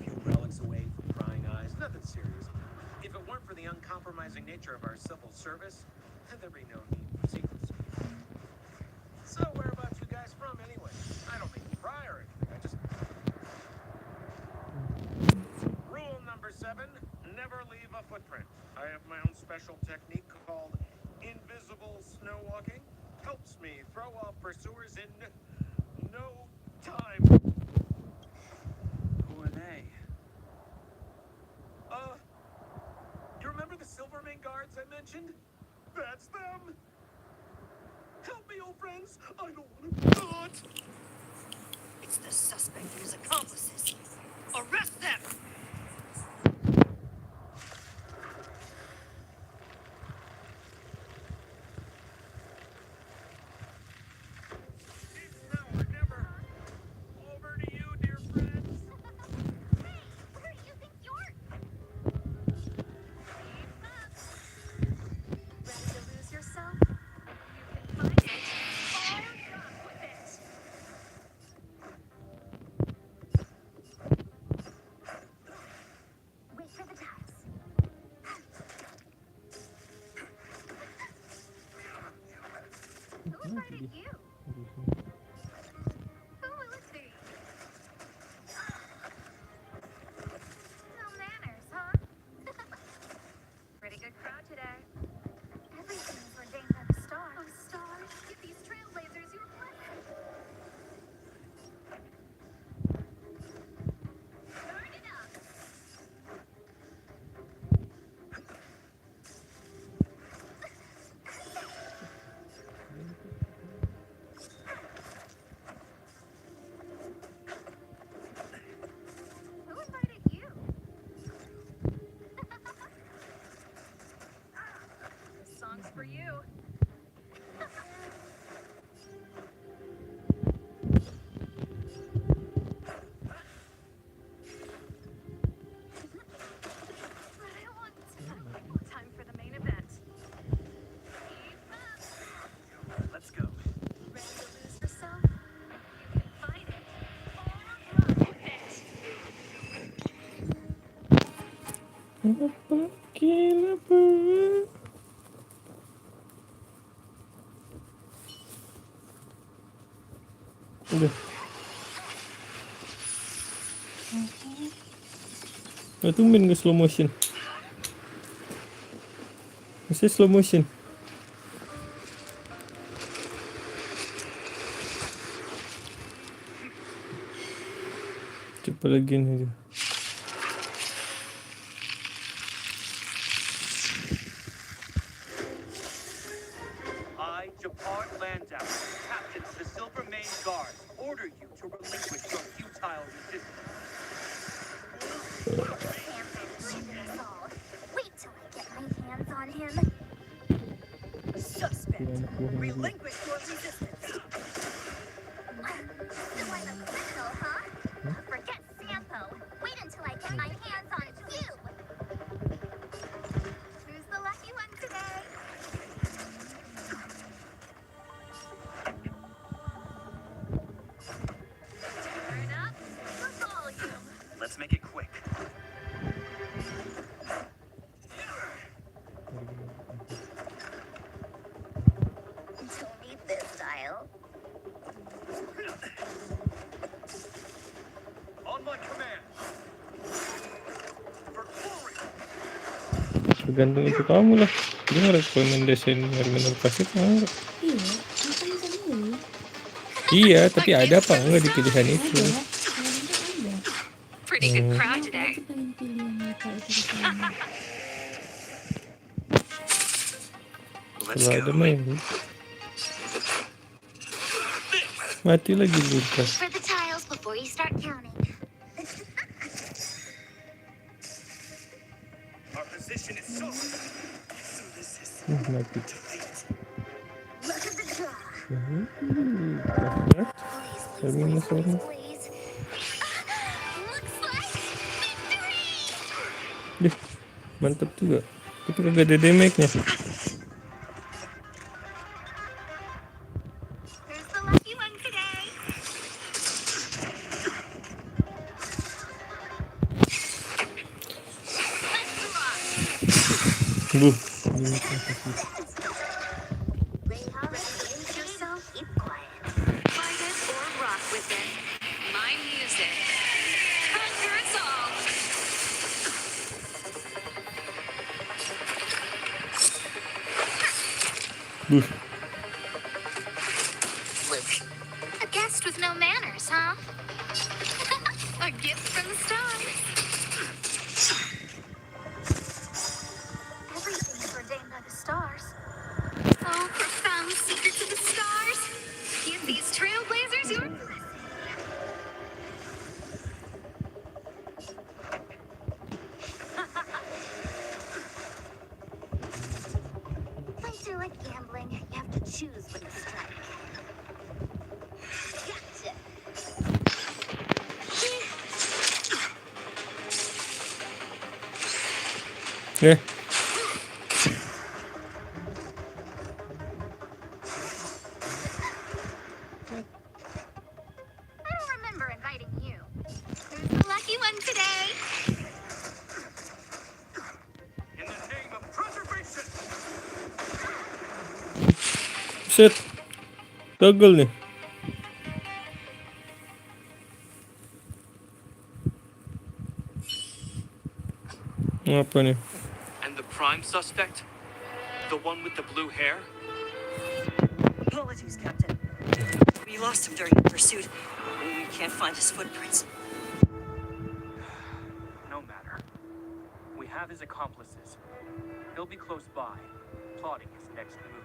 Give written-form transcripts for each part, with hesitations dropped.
few relics away from prying eyes. Nothing serious. If it weren't for the uncompromising nature of our civil service, there'd be no need for secrecy. So whereabouts you guys from anyway? I don't mean to pry or anything. I just... Rule number 7, never leave a footprint. I have my own special technique called invisible snow walking. Helps me throw off pursuers in no time. Who are they? You remember the Silvermane guards I mentioned? That's them. Help me, old friends. I don't want to do it. It's the suspect and his accomplices. Arrest them! It's now or never. Over to you, dear friends. Hey, where do you think you're? Ready to lose yourself? You can find it. All done with it. Wait for the tiles. Who invited you? Who will it be? No manners, huh? Pretty good crowd today. Everything's ordained by the stars. Oh, stars, give these trailblazers your blessing. Turn it up. Who invited you? This song's for you. But I want to. Time for the main event. Keep up. Let's go. Ready to lose yourself? You can find it. All done with it. Udah. Nah, tumben ke slow motion. Masih slow motion. Coba lagi aja. I, Japart Landau, captain of the Silvermane Guards, order you to relinquish your futile resistance. Us all. Wait till I get my hands on him. Suspect. Relinquish your resistance. So I'm a criminal, huh? Forget Sampo. Wait until I get my hands on you. Who's the lucky one today? Turn up the volume. Let's make it quick. Don't need this style. On my command. For glory. Tergantung itu kamu lah. Dia ngerekomendasiin terminal klasik enggak? Iya, kan bisa milih. Iya, tapi ada apa enggak di pilihan itu? Ada, kemarin kan ada. Pretty good crowd today. Aku pengen pilih yang nyata itu di sana. Let's Kalau ada go. main. Mati lagi Lucas. For the tiles before you start counting. Our position is so... So this is... Mati. Look at the draw. Terminal sana. Please. Looks like victory! Deh, mantap juga. Tapi kagak ada damage-nya. Who's the lucky one today? Duh. Ready to introduce yourself? Keep quiet. Fight it or rock with it. My music. Conquers all. Duh. Luke. A guest with no manners, huh? A gift from the stars. Everything's ordained by the stars. Oh, profound secrets of the stars. Give these trailblazers your blessing. Don't do like gambling. You have to choose when to strike. Gotcha. Eh. I don't remember inviting you. Who's the lucky one today? In the name of preservation! Shit. Gagal nih. Apa nih? And the prime suspect? The one with the blue hair? Apologies, Captain. We lost him during the pursuit. We can't find his footprints. No matter. We have his accomplices. He'll be close by, plotting his next move.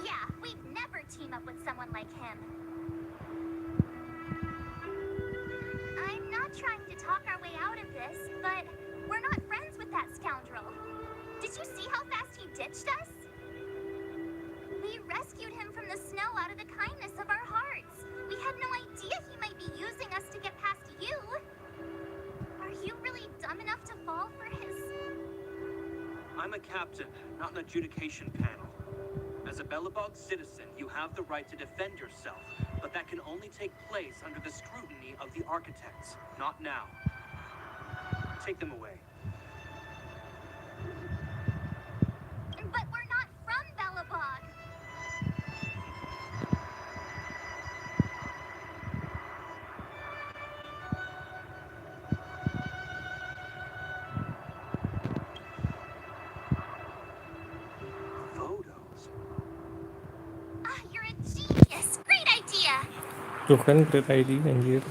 Yeah, we'd never team up with someone like him. I'm not trying to talk our way out of this, but we're not friends with that scoundrel. Did you see how fast he ditched us? We rescued him from the snow out of the kindness of our hearts. We had no idea he might be using us to get past you. Are you really dumb enough to fall for his... I'm a captain, not an adjudication panel. As a Belobog citizen, you have the right to defend yourself, but that can only take place under the scrutiny of the architects, not now. Take them away. But we're not from Belobog. Photos? Ah, you're a genius. Great idea. Tuh kan great ID anjir.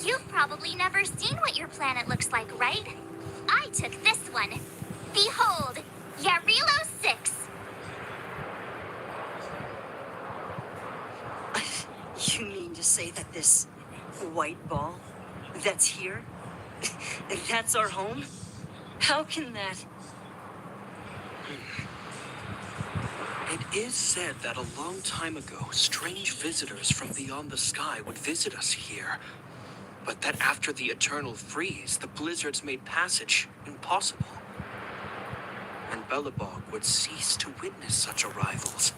You've probably never seen what your planet looks like, right? I took this one. Behold, Yarilo 6. You mean to say that this white ball that's here, that's our home? How can that... It is said that a long time ago, strange visitors from beyond the sky would visit us here. But that after the eternal freeze, the blizzards made passage impossible. And Belobog would cease to witness such arrivals.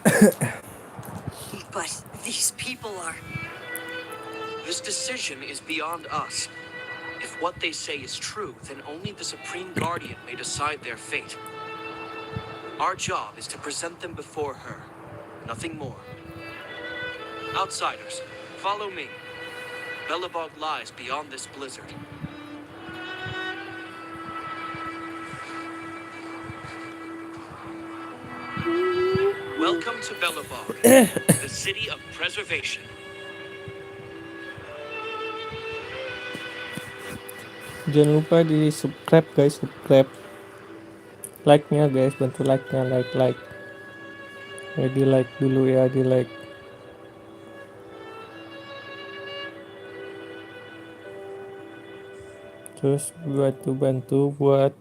But these people are... This decision is beyond us. If what they say is true, then only the Supreme Guardian may decide their fate. Our job is to present them before her. Nothing more. Outsiders, follow me. Belobog lies beyond this blizzard. Welcome to Belobog, the city of preservation. Jangan lupa di subscribe guys, subscribe. Like-nya guys, bantu like-nya, like. Ya di like dulu ya, di like. Terus bantu buat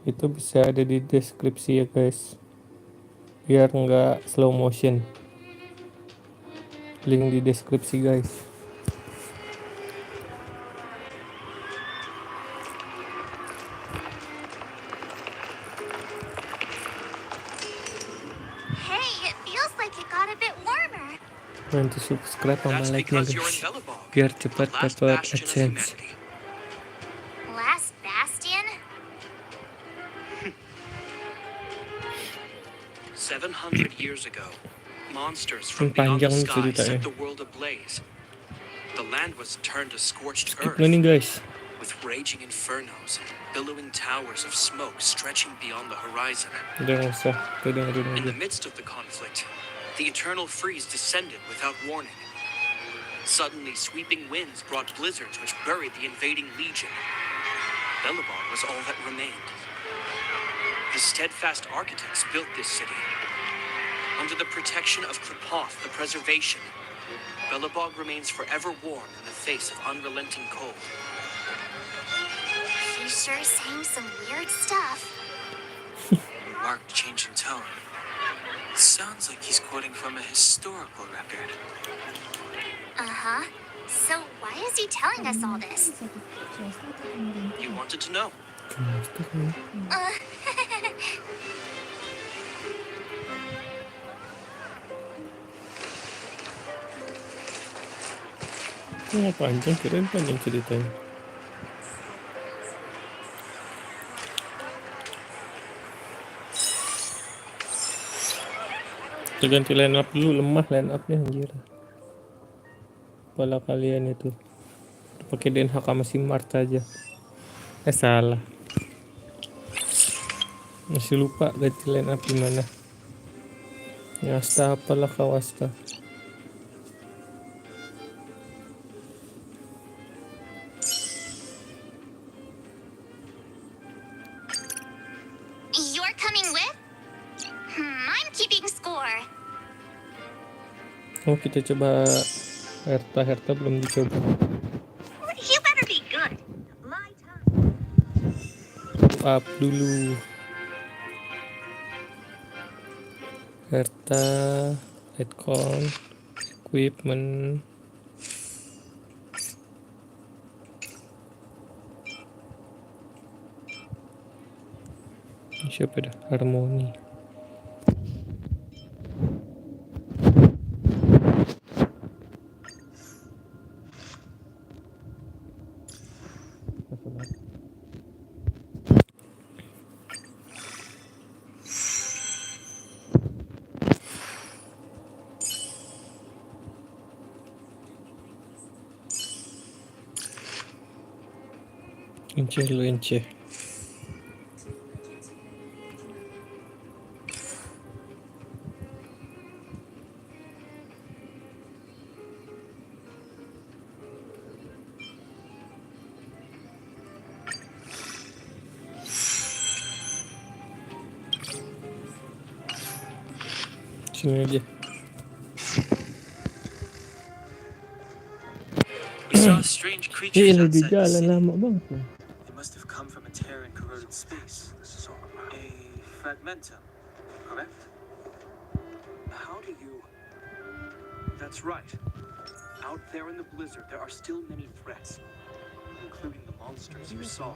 itu bisa ada di deskripsi ya guys. Biar nggak slow motion. Link di deskripsi guys. Hey, it feels like it got a bit warmer. Bantu subscribe sama That's like-nya because you're in guys. Belobog, Biar the cepat last dapat bastion of AdSense. humanity. 700 years ago, monsters from Ang beyond the panjang sky cerita set eh. the world ablaze. The land was turned to scorched Skip earth, na nih guys. with raging infernos and billowing towers of smoke stretching beyond the horizon. Udah nggak usah. Kita dengerin In aja. the midst of the conflict, the eternal freeze descended without warning. Suddenly, sweeping winds brought blizzards which buried the invading legion. Belobog was all that remained. The steadfast architects built this city. Under the protection of Klepoth, the preservation, Belobog remains forever warm in the face of unrelenting cold. He's sure saying some weird stuff. Marked change in tone. It sounds like he's quoting from a historical record. Uh-huh. So why is he telling us all this? Sakit swasta atau pemerintah? You wanted to know. Uh, Ini panjang, keren panjang ceritanya. Kita ganti line up dulu, lemah line upnya anjir. Kepala kalian itu pakai DNH sama SIM Mart aja. Salah. Masih lupa ganti line up gimana. Ya Asta apalah kau Asta. you're coming with? I'm keeping score. Oh kita coba Herta belum dicoba. You better be good. My time. Up dulu. Herta, Redcon, equipment. Siapa dah? Harmoni. Enceh lu enceh. Sini aja. We saw strange creatures Lagi outside the jalan city. lama banget. They must have come from a tear in corroded space. This is all about a fragmentum, correct? How do you... That's right. Out there in the blizzard, there are still many threats, including the monsters you saw.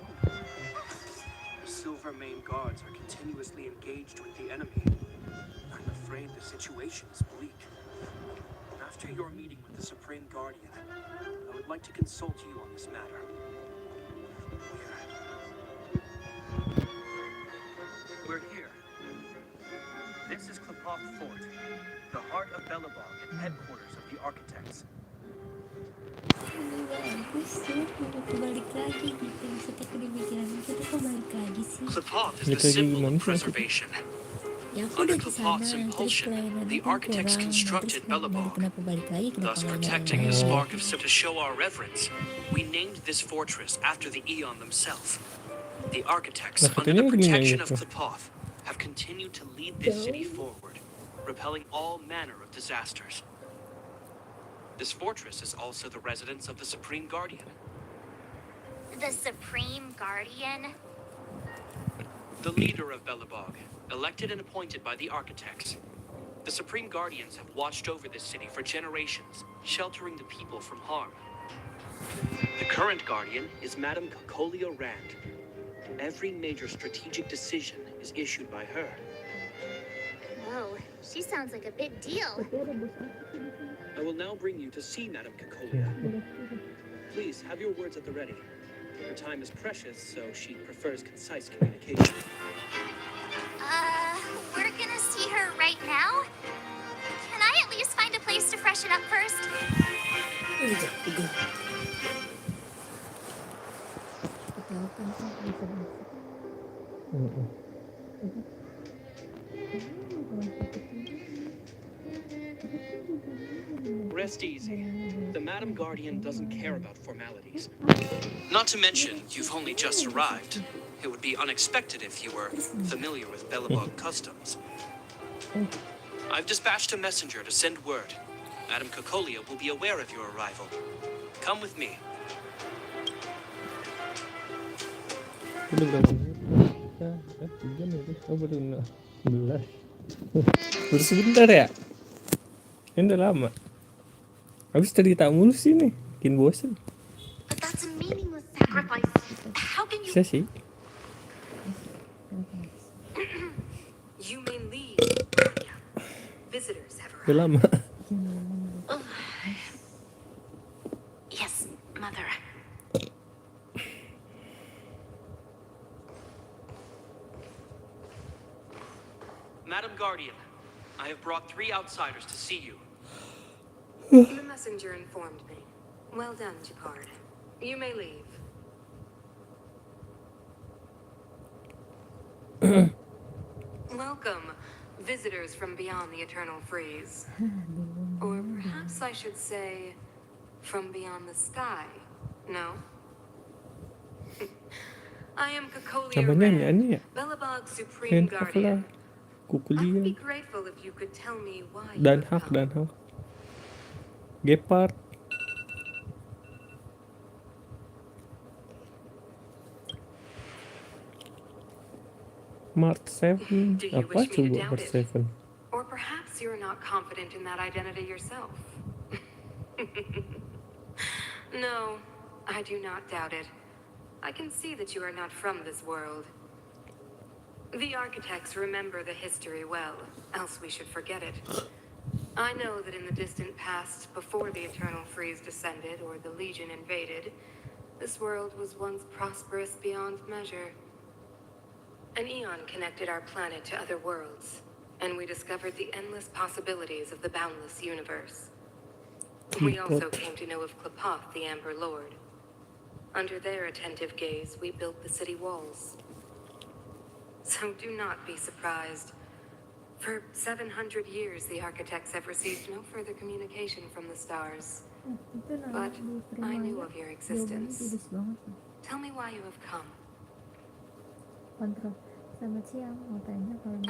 The Silver Mane guards are continuously engaged with the enemy. I'm afraid the situation is bleak. After your meeting with the Supreme Guardian, I would like to consult you on this matter. We're here. This is Klepoth Fort, the heart of Belobog and headquarters of the architects. Bagus sih, mau balik lagi gitu. Maksudnya aku dipikiran kita kok balik lagi sih. Klepoth is Balik the lagi symbol gimana of sih? preservation. Ya aku Under udah di sana, Klepoth's terus impulsion, pelayanan the aku architects kurang. constructed Terus Belobog, kenapa balik lagi? Kenapa thus nggak protecting nyala the lagi? spark of to show our reverence. We named this fortress after the Eon themselves. The architects, Nah, under the katanya gini protection of gitu. Klepoth, have continued to lead this city forward, repelling all manner of disasters. This fortress is also the residence of the Supreme Guardian. The Supreme Guardian? The leader of Belobog, elected and appointed by the architects. The Supreme Guardians have watched over this city for generations, sheltering the people from harm. The current Guardian is Madame Cocolio Rand. Every major strategic decision is issued by her. Whoa, she sounds like a big deal. I will now bring you to see Madame Cocolio. Please have your words at the ready. Her time is precious, so she prefers concise communication. We're gonna see her right now? Can I at least find a place to freshen up first? Tahu kan kok bisa masuk. Rest easy. The Madam Guardian doesn't care about formalities. Not to mention, you've only just arrived. It would be unexpected if you were familiar with Belobog customs. I've dispatched a messenger to send word. Madam Kokolia will be aware of your arrival. Come with me. Udah berapa menit? Jam ya guys. Oh baru 16. Baru sebentar ya? Ini udah lama. Habis cerita mulu sih nih. Bikin bosen. But that's a meaningless sacrifice. How can you... Bisa sih. You may leave. Visitors have Udah arrived. lama. Yes, Mother. Madam Guardian, I have brought 3 outsiders to see you. The messenger informed me. Well done, Jacquard. You may leave. Welcome, visitors from beyond the eternal freeze. Or perhaps I should say, from beyond the sky. No? I am Kokolia Apa nyanyiannya ya? Belobog Supreme Hand of Guardian. lah. I would be Kukulian. grateful if you could tell me why you Dan have hak, come. dan hak. Gepard. Mark 7. Do you Apa wish me to coba doubt Mark it? 7? Or perhaps you're not confident in that identity yourself. No, I do not doubt it. I can see that you are not from this world. The architects remember the history well, else we should forget it. I know that in the distant past, before the Eternal Freeze descended or the Legion invaded, this world was once prosperous beyond measure. An eon connected our planet to other worlds, and we discovered the endless possibilities of the boundless universe. We also came to know of Klapoth, the Amber Lord. Under their attentive gaze, we built the city walls. So do not be surprised. For 700 years, the architects have received no further communication from the stars. Itu But di I knew Primaya of your jawabannya existence. tipis banget nih. Tell me why you have come. Kontrol. Selamat siang, mau tanya kalau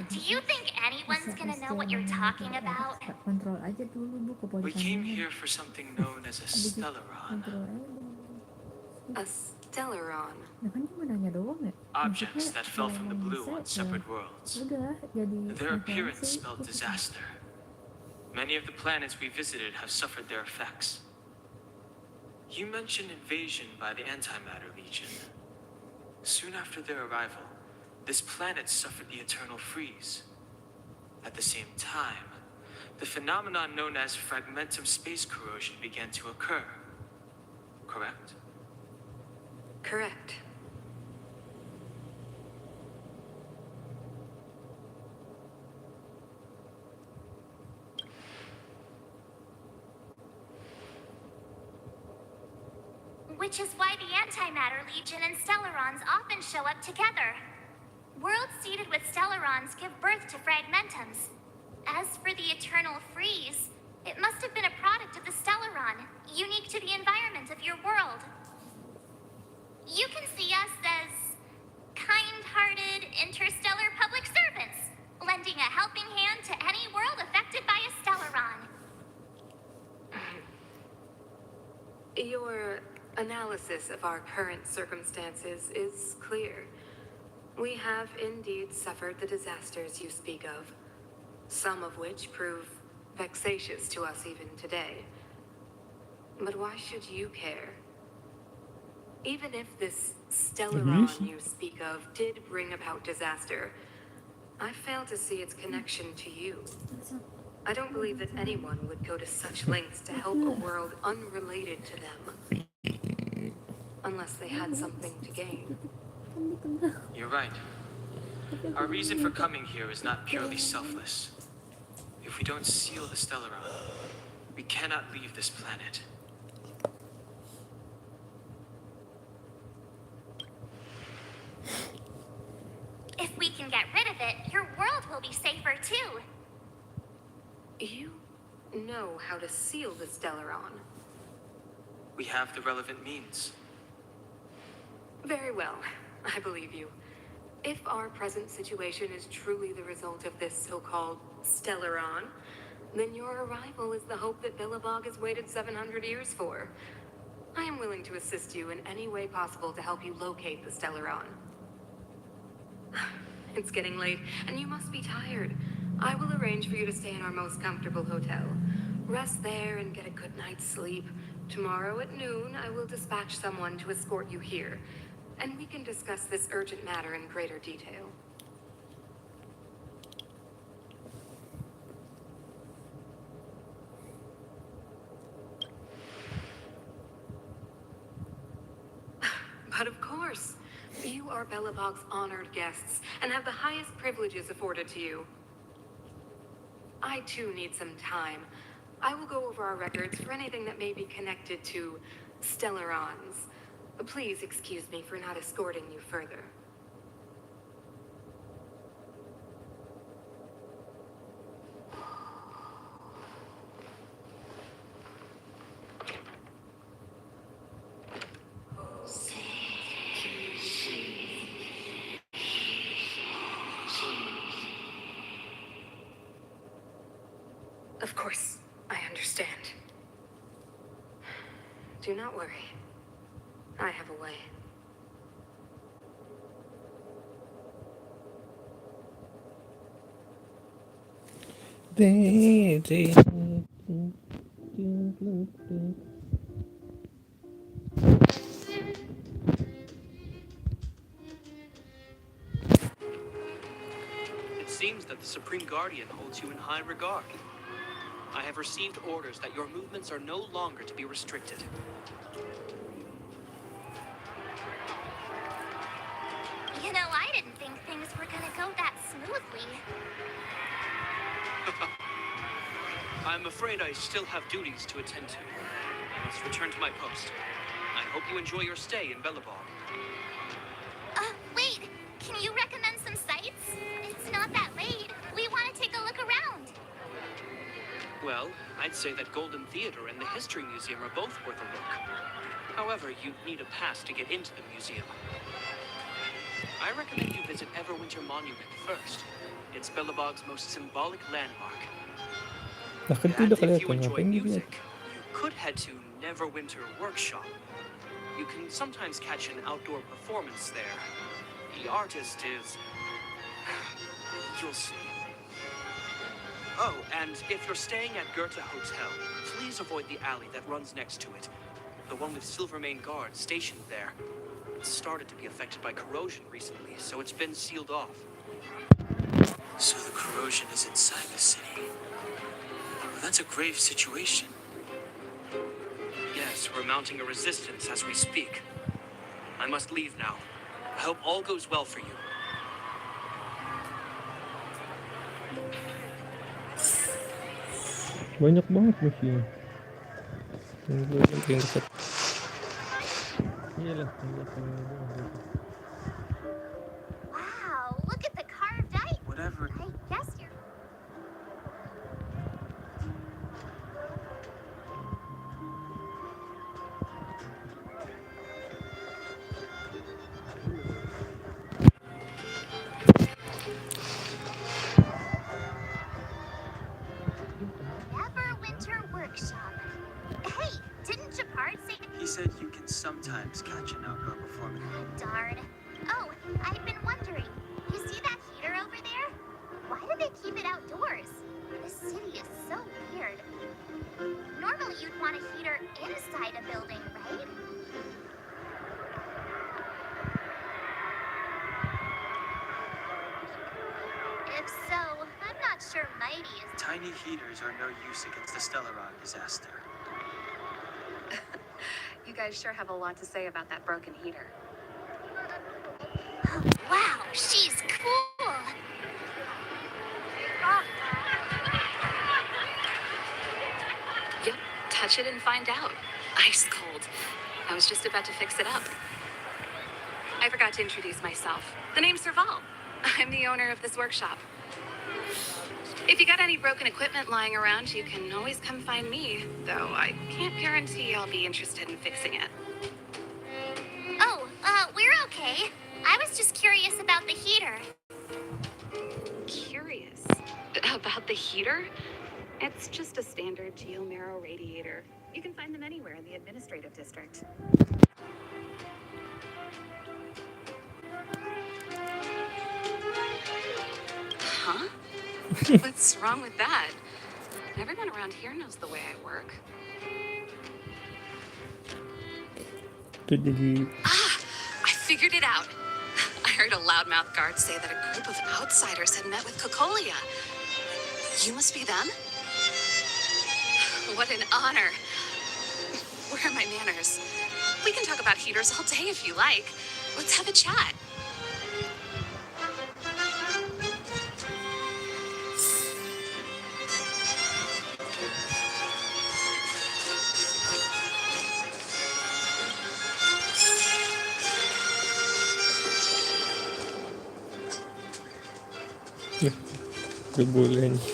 Do you think anyone's gonna know what you're talking about? Kontrol aja dulu bu We kepolisian. came here for something known as a Stellaron. Kontrol aja dulu. A Stellaron. Nah kan cuma nanya doang ya. Objects Maksudnya that fell kalau from the emang blue bisa, on separate worlds. udah jadi Their appearance referensi, spelled gitu. disaster. Many of the planets we visited have suffered their effects. You mentioned invasion by the Antimatter Legion. Soon after their arrival, this planet suffered the eternal freeze. At the same time, the phenomenon known as fragmentum space corrosion began to occur. Correct? Correct. Which is why the Antimatter Legion and Stellarons often show up together. Worlds seeded with Stellarons give birth to fragmentums. As for the Eternal Freeze, it must have been a product of the Stellaron, unique to the environment of your world. You can see us as kind-hearted interstellar public servants, lending a helping hand to any world affected by a Stellaron. Your analysis of our current circumstances is clear. We have indeed suffered the disasters you speak of, some of which prove vexatious to us even today. But why should you care? Even if this Stellaron you speak of did bring about disaster, I fail to see its connection to you. I don't believe that anyone would go to such lengths to help a world unrelated to them. Unless they had something to gain. You're right. Our reason for coming here is not purely selfless. If we don't seal the Stellaron, we cannot leave this planet. If we can get rid of it, your world will be safer too. You know how to seal the Stellaron. We have the relevant means. Very well, I believe you. If our present situation is truly the result of this so-called Stellaron, then your arrival is the hope that Belobog has waited 700 years for. I am willing to assist you in any way possible to help you locate the Stellaron. It's getting late, and you must be tired. I will arrange for you to stay in our most comfortable hotel. Rest there and get a good night's sleep. Tomorrow at noon, I will dispatch someone to escort you here, and we can discuss this urgent matter in greater detail. But of course, you are Belobog's honored guests and have the highest privileges afforded to you. I too need some time. I will go over our records for anything that may be connected to Stellarons. Please excuse me for not escorting you further. Of course, I understand. Do not worry. I have a way. It seems that the Supreme Guardian holds you in high regard. I have received orders that your movements are no longer to be restricted. You know, I didn't think things were gonna go that smoothly. I'm afraid I still have duties to attend to. I must return to my post. I hope you enjoy your stay in Belobog. Wait, can you recommend some sites? It's not that late. We want to take a look around. Well, I'd say that Golden Theater and the History Museum are both worth a look. However, you'd need a pass to get into the museum. I recommend you visit Everwinter Monument first. It's Belobog's most symbolic landmark. Bakit And tidak if you kelihatan? enjoy Ngapain dia? music, you could head to Neverwinter Workshop. You can sometimes catch an outdoor performance there. The artist is... You'll see. Oh, and if you're staying at Goethe Hotel, please avoid the alley that runs next to it. The one with Silvermane guards stationed there. It's started to be affected by corrosion recently, so it's been sealed off. So the corrosion is inside the city. Well, that's a grave situation. Yes, we're mounting a resistance as we speak. I must leave now. I hope all goes well for you. Banyak banget museum. Yang dekat. Iyalah, Wow, look at the carved ice. Whatever. I guess you're... Neverwinter Workshop. Hey, didn't Japard say... He said you can sometimes catch an outdoor performance. Darn. Oh, I've been wondering. You see that heater over there? Why do they keep it outdoors? This city is so weird. Normally you'd want a heater inside a building, right? If so, I'm not sure Mighty is... Tiny heaters are no use against the Stellaron disaster. You guys sure have a lot to say about that broken heater. Wow, she's cool! touch it and find out. Ice cold. I was just about to fix it up. I forgot to introduce myself. The name's Serval. I'm the owner of this workshop. If you got any broken equipment lying around, you can always come find me, though I can't guarantee I'll be interested in fixing it. Oh, we're okay. I was just curious about the heater. Curious about the heater? It's just a standard geomarrow radiator. You can find them anywhere in the administrative district. Huh? What's wrong with that? Everyone around here knows the way I work. Itu jadi I figured it out. I heard a loudmouth guard say that a group of outsiders had met with Cocolia. You must be them? What an honor. Where are my manners? We can talk about heaters all day if you like. Let's have a chat. ya, udah boleh nih.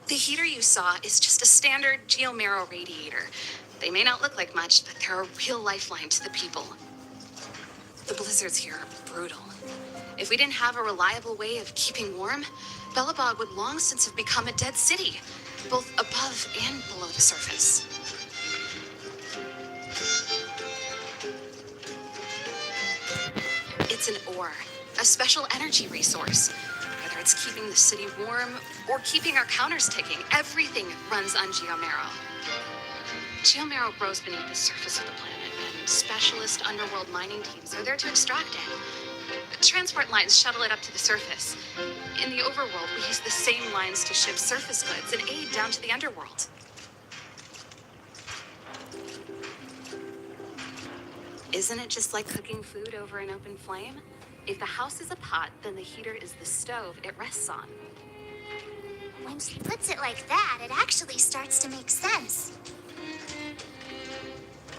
The heater you saw is just a standard geomarrow radiator. They may not look like much, but they're a real lifeline to the people. The blizzards here are brutal. If we didn't have a reliable way of keeping warm, Belobog would long since have become a dead city, both above and below the surface. It's an ore, a special energy resource. Whether it's keeping the city warm or keeping our counters ticking, everything runs on geomarrow. Geomarrow grows beneath the surface of the planet, and specialist underworld mining teams are there to extract it. Transport lines shuttle it up to the surface. In the overworld, we use the same lines to ship surface goods and aid down to the underworld. Isn't it just like cooking food over an open flame? If the house is a pot, then the heater is the stove it rests on. When she puts it like that, it actually starts to make sense.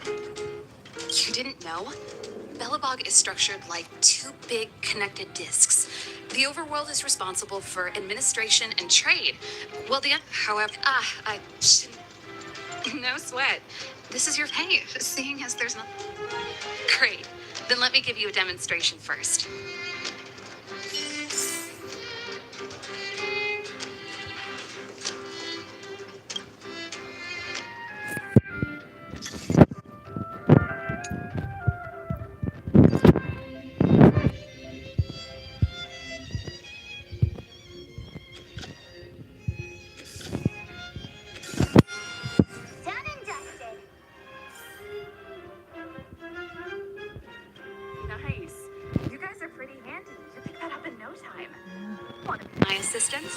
You didn't know? Belobog is structured like two big connected discs. The overworld is responsible for administration and trade. Well, however, I shouldn't. No sweat. This is your pay, seeing as there's not. Great. Then let me give you a demonstration first. Done and dusted. Nice. You guys are pretty handy. You picked that up in no time. Want to be my assistant?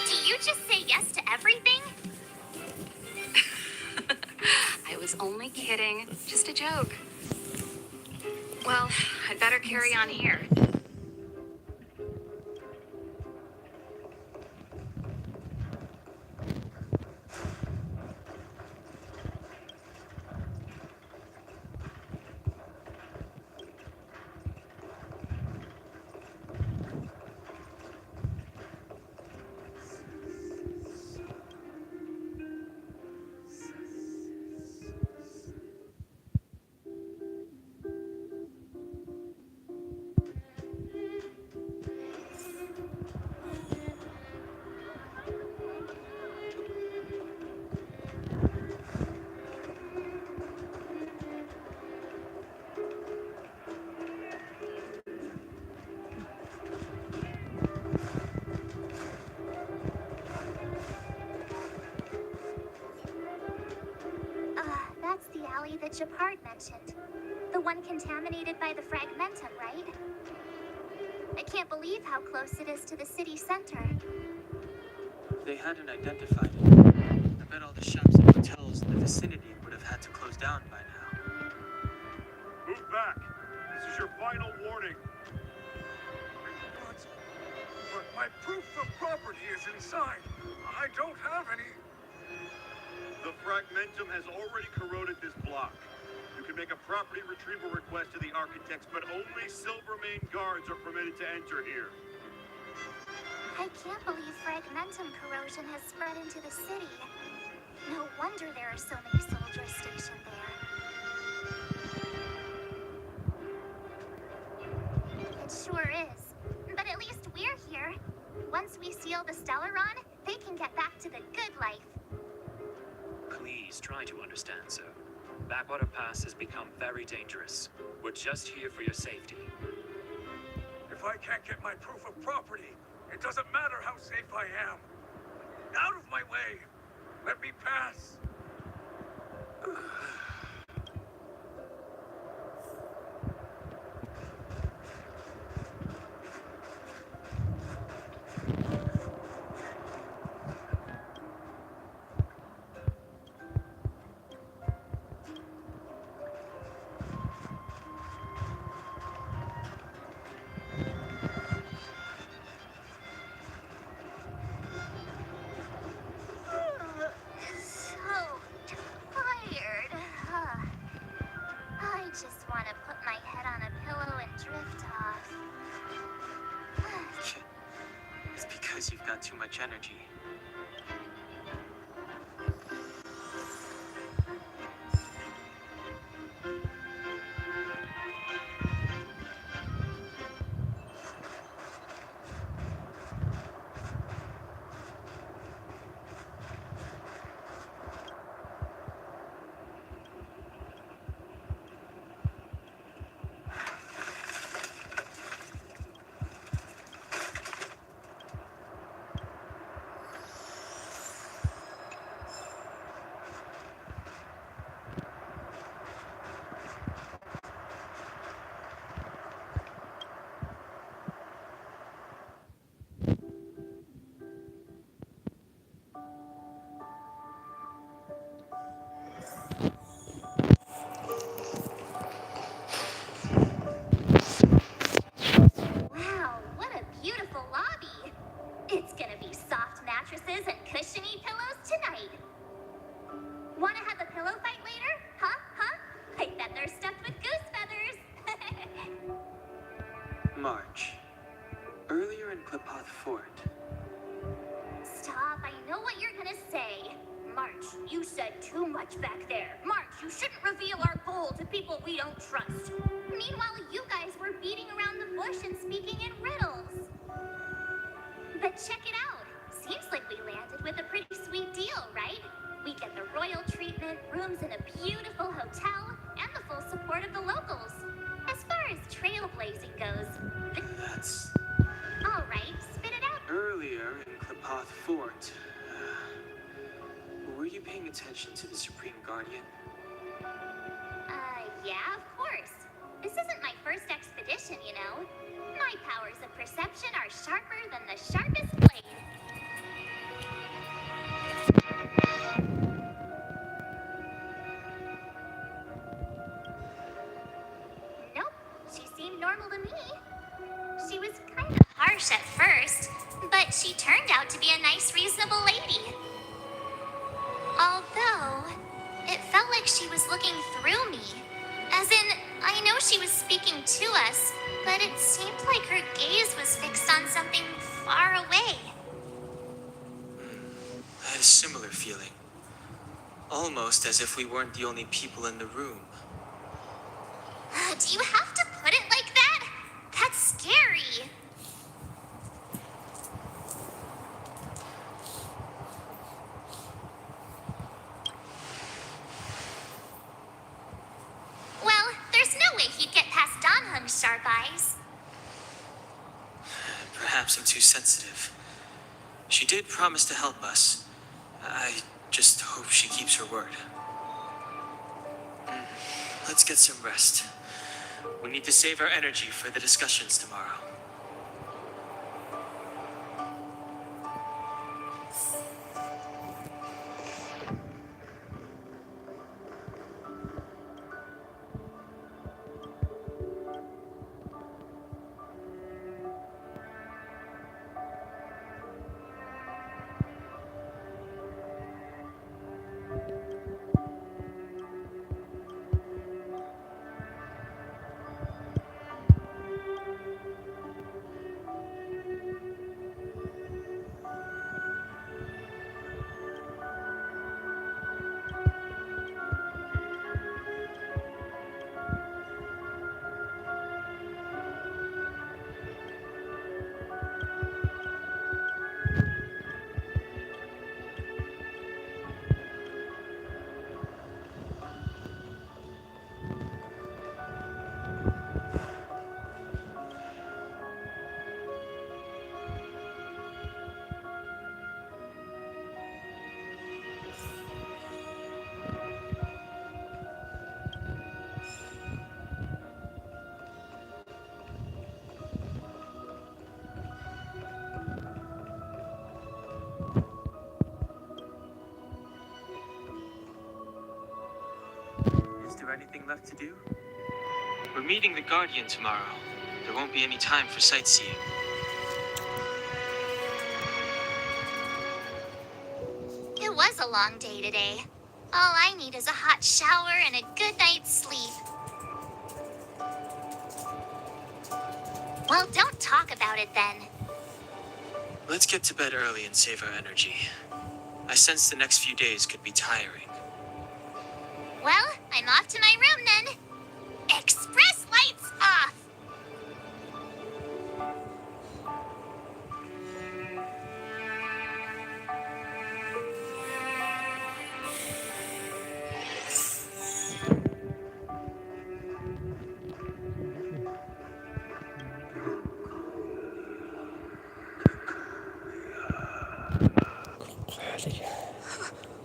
Do you just say yes to everything? I was only kidding. Just a joke. Well, I'd better carry on here. valley that Japard mentioned. The one contaminated by the fragmentum, right? I can't believe how close it is to the city center. They hadn't identified it. I bet all the shops and hotels in the vicinity would have had to close down by now. Move back. This is your final warning. But my proof of property is inside. I don't have any. The fragmentum has already corroded this block. You can make a property retrieval request to the architects, but only Silvermane guards are permitted to enter here. I can't believe fragmentum corrosion has spread into the city. No wonder there are so many soldiers stationed there. It sure is. But at least we're here. Once we seal the Stellaron, they can get back to the good life. Please try to understand, sir. Backwater Pass has become very dangerous. We're just here for your safety. If I can't get my proof of property, it doesn't matter how safe I am. Out of my way. Let me pass. So tired. I just want to put my head on a pillow and drift off. It's because you've got too much energy. Wow, what a beautiful lobby. It's gonna be soft mattresses and cushiony pillows tonight. Wanna have a pillow fight later? Huh? I bet they're stuffed with goose feathers. March. Earlier in Klipoth Fort. Stop, I know what you're gonna say. March, you said too much back there. March, you shouldn't reveal our goal to people we don't trust. Meanwhile, you guys were beating around the bush and speaking in riddles. But check it out. Seems like we landed with a pretty sweet deal, right? We get the royal treatment, rooms in a beautiful hotel, and the full support of the locals. As far as trailblazing goes, That's all right, spit it out. earlier in Klipoth Fort. Were you paying attention to the Supreme Guardian? Yeah, of course. This isn't my first expedition, you know. My powers of perception are sharper than the sharpest blade. Nope, she seemed normal to me. She was kind of harsh at first, but she turned out to be a nice, reasonable lady. Although, it felt like she was looking through me. As in, I know she was speaking to us, but it seemed like her gaze was fixed on something far away. I had a similar feeling. Almost as if we weren't the only people in the room. Do you have to put it like that? That's scary. Well, there's no way he'd get past Donhung's sharp eyes. Perhaps I'm too sensitive. She did promise to help us. I just hope she keeps her word. Let's get some rest. We need to save our energy for the discussions tomorrow. Is there anything left to do? We're meeting the Guardian tomorrow. There won't be any time for sightseeing. It was a long day today. All I need is a hot shower and a good night's sleep. Well, don't talk about it then. Let's get to bed early and save our energy. I sense the next few days could be tiring. Well, I'm off to my room then. Express lights off!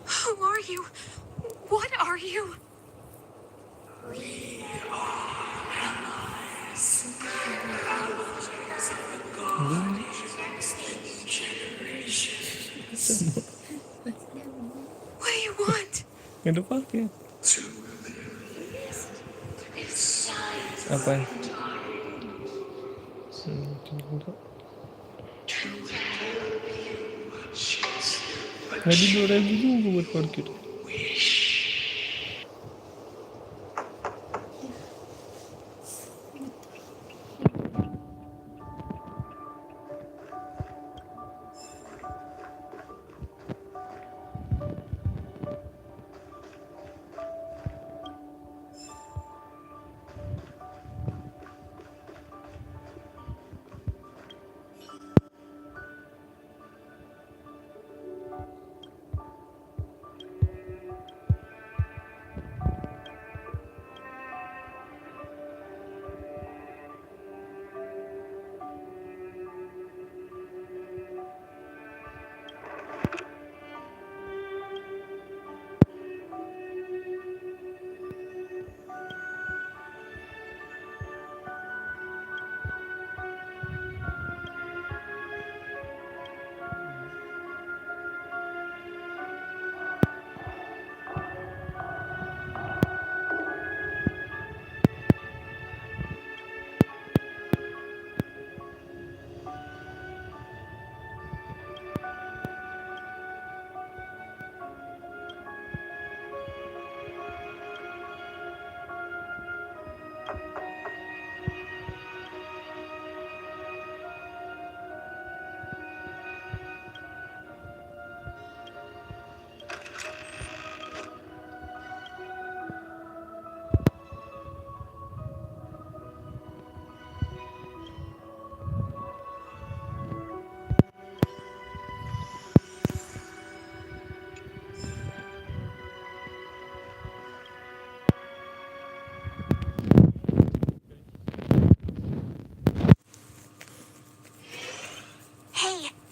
Who are you? What are you? What do you want? Ada pakai. Apa? Tadi 2.000 juga buat parkir.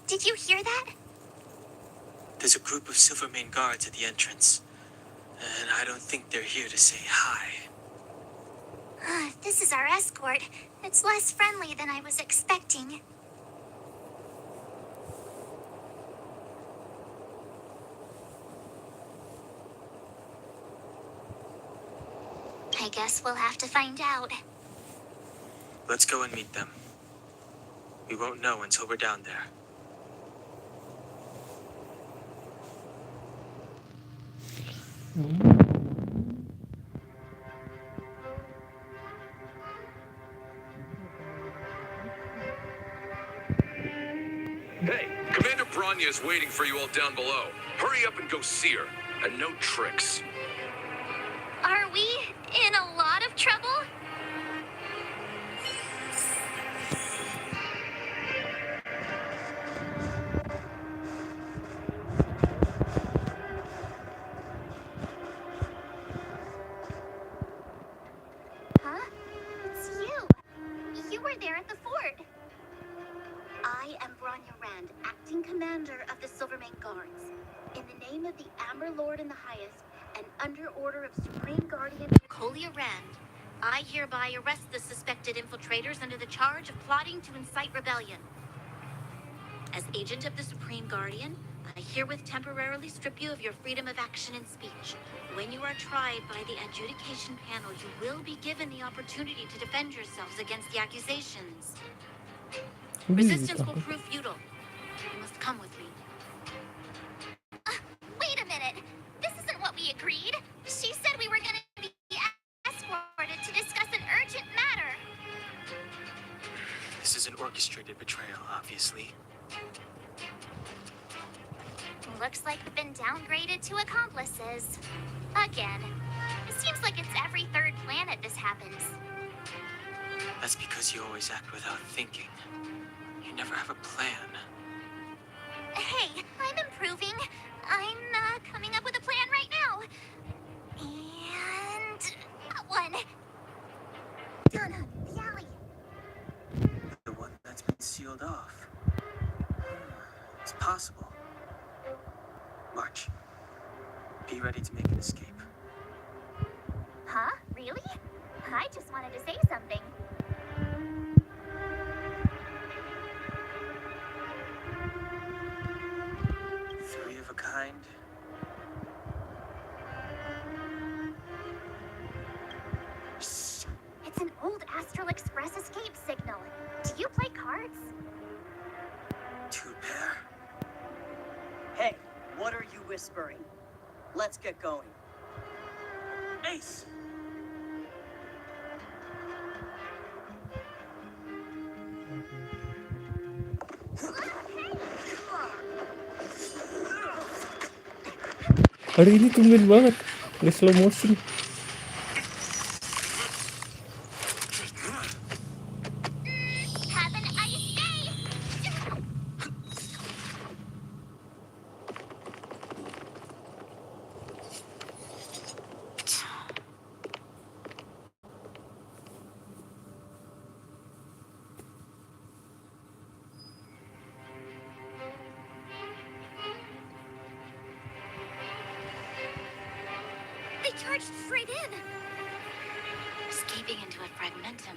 Did you hear that? There's a group of Silvermane guards at the entrance. And I don't think they're here to say hi. This is our escort. It's less friendly than I was expecting. I guess we'll have to find out. Let's go and meet them. We won't know until we're down there. Hey, Commander Branya is waiting for you all down below. Hurry up and go see her. And no tricks. Are we in a lot of trouble? Huh? It's you. You were there at the fort. I am Branya Rand, acting commander of the Silvermane Guards. In the name of the Amber Lord in the Highest, and under order of Supreme Guardian Colia Rand, I hereby arrest the suspected infiltrators under the charge of plotting to incite rebellion. As agent of the Supreme Guardian, I herewith temporarily strip you of your freedom of action and speech. When you are tried by the adjudication panel, you will be given the opportunity to defend yourselves against the accusations. Resistance will prove futile. You must come with me. Wait a minute. This isn't what we agreed. She said we were going to be escorted to discuss an urgent matter. This is an orchestrated betrayal, obviously. Looks like we've been downgraded to accomplices. Again. It seems like it's every third planet this happens. That's because you always act without thinking. You never have a plan. Hey, I'm improving. I'm coming up with a plan right now. And that one. Donna, the alley. The one that's been sealed off. It's possible. March. Be ready to make an escape. Huh? Really? I just wanted to say something. Three of a kind. Shh! It's an old Astral Express escape signal. Do you play cards? Two pair. Hey, what are you whispering? Let's get going. Ace! Hari ini tumben banget. Ada slow motion. Have an ice day! They charged straight in! Escaping into a fragmentum.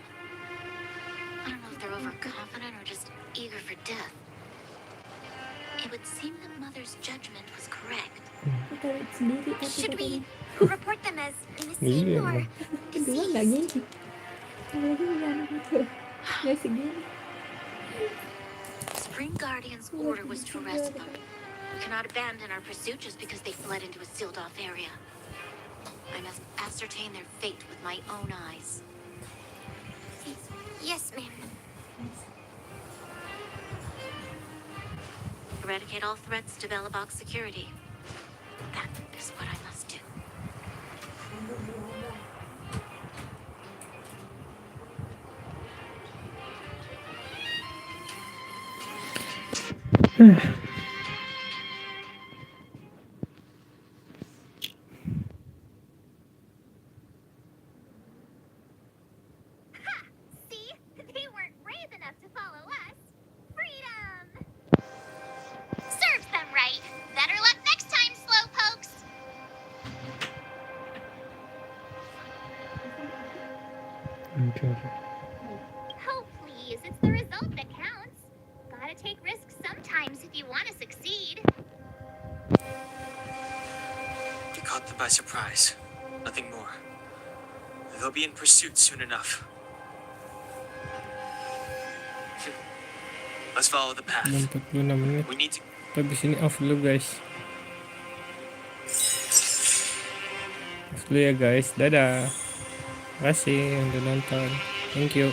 I don't know if they're overconfident or just eager for death. It would seem that Mother's judgment was correct. Kita lihat sendiri tapi Should we katanya report them as missing Iya, or emang. kedua nggak deceased? gini. Apalagi anak itu nggak segini. Supreme Guardian's order was to arrest them. We cannot abandon our pursuit just because they fled into a sealed-off area. I must ascertain their fate with my own eyes. Yes, ma'am. Eradicate all threats to Belobog security. That is what I must do. See? They weren't brave enough to follow us. Freedom! Serves them right. Better luck next time, slowpokes. Anjir. Oh, please, it's the result that counts. Gotta take risks sometimes if you want to succeed. You caught them by surprise. Nothing more. They'll be in pursuit soon enough. Let's follow the path. 46 menit. We need to. Habis ini off dulu guys. Off dulu ya guys. Dadah. Terima kasih yang udah nonton. Thank you.